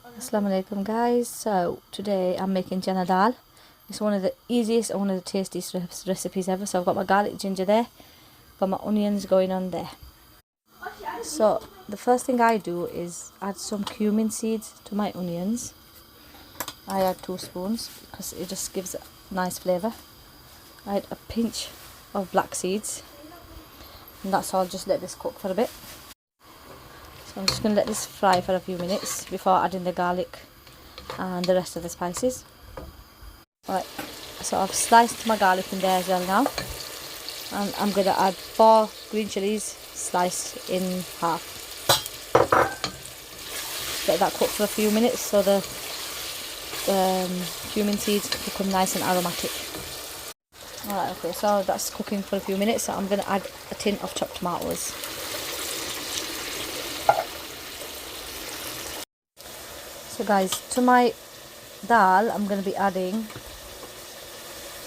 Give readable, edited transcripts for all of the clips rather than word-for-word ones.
Assalamu alaikum guys. So today I'm making Chana Dahl. It's one of the easiest and one of the tastiest recipes ever. So I've got my garlic ginger there, got my onions going on there. So the first thing I do is add some cumin seeds to my onions. I add 2 spoons because it just gives a nice flavour. I add a pinch of black seeds, and that's all. Just let this cook for a bit. So I'm just going to let this fry for a few minutes before adding the garlic and the rest of the spices. Right, so I've sliced my garlic in there as well now, and I'm going to add 4 green chilies sliced in half. Let that cook for a few minutes so the cumin seeds become nice and aromatic. Alright, okay, so that's cooking for a few minutes, so I'm going to add a tin of chopped tomatoes. So guys, to my dal I'm going to be adding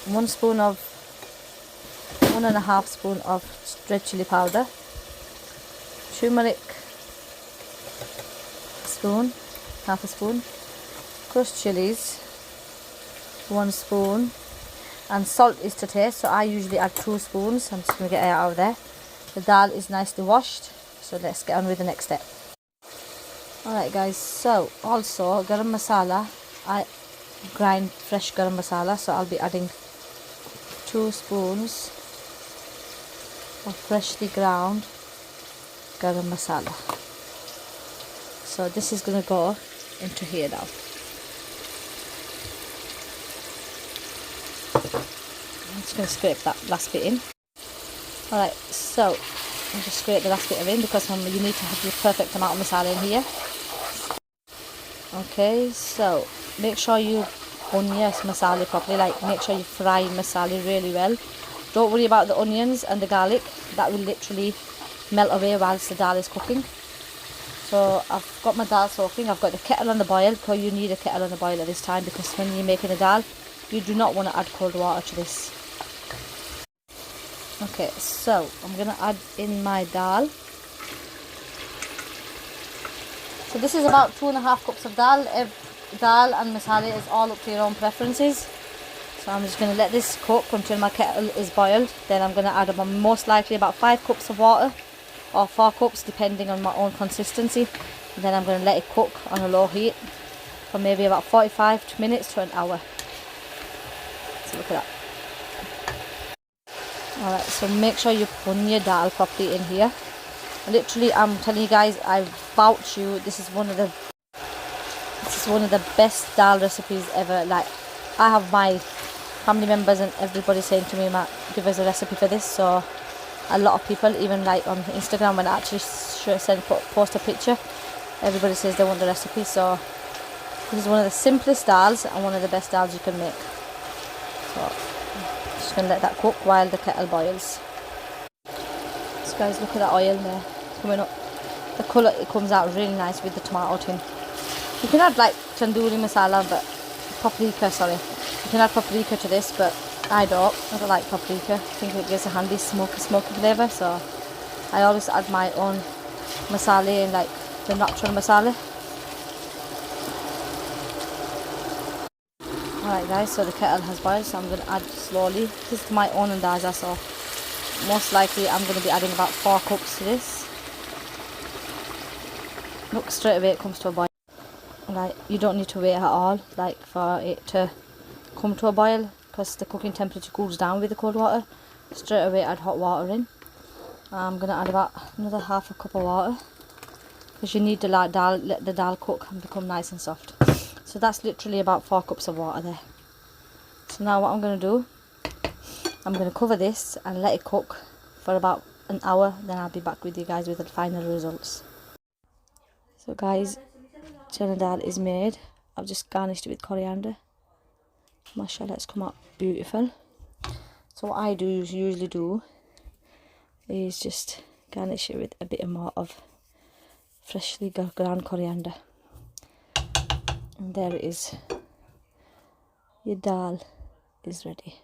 1.5 spoon of red chili powder, turmeric spoon, half a spoon, crushed chilies 1 spoon, and salt is to taste, so I usually add 2 spoons. I'm just going to get it out of there. The dal is nicely washed, so let's get on with the next step. Alright guys, so also garam masala, I grind fresh garam masala, so I'll be adding 2 spoons of freshly ground garam masala. So this is going to go into here now. I'm just going to scrape that last bit in. Alright, so I'll just scrape the last bit in because you need to have the perfect amount of masala in here. Okay, so make sure you bun your masala properly, like make sure you fry masala really well. Don't worry about the onions and the garlic, that will literally melt away whilst the dal is cooking. So I've got my dal soaking, I've got the kettle on the boil, because you need a kettle on the boil at this time, because when you're making a dal you do not want to add cold water to this. Okay, so I'm going to add in my dal. So this is about 2.5 cups of dal. Dal and masala is all up to your own preferences. So I'm just going to let this cook until my kettle is boiled. Then I'm going to add most likely about 5 cups of water, or 4 cups depending on my own consistency. And then I'm going to let it cook on a low heat for maybe about 45 minutes to an hour. So look at that. Alright, so make sure you bun your dal properly in here. Literally, I'm telling you guys, I vouch you, this is one of the best dal recipes ever. Like, I have my family members and everybody saying to me, Matt, give us a recipe for this. So a lot of people, even like on Instagram, when I actually post a picture, everybody says they want the recipe. So this is one of the simplest dals and one of the best dals you can make. So I'm just going to let that cook while the kettle boils. So guys, look at that oil there coming up. The colour, it comes out really nice with the tomato tin. You can add like tandoori masala, but paprika, sorry. You can add paprika to this, but I don't like paprika. I think it gives a handy smoky flavour, so I always add my own masala in, like the natural masala. Alright guys, so the kettle has boiled, so I'm going to add slowly. This is my own andaza, so most likely I'm going to be adding about 4 cups to this. Look, straight away it comes to a boil. Like, you don't need to wait at all, like, for it to come to a boil, because the cooking temperature cools down with the cold water. Straight away add hot water in. I'm going to add about another half a cup of water, because you need to let the dal cook and become nice and soft. So that's literally about 4 cups of water there. So now what I'm going to do, I'm going to cover this and let it cook for about an hour, then I'll be back with you guys with the final results. So guys, Chana Dahl is made. I've just garnished it with coriander. Mashallah, it's come out beautiful. So what I usually do is just garnish it with a bit more of freshly ground coriander. And there it is. Your dal is ready.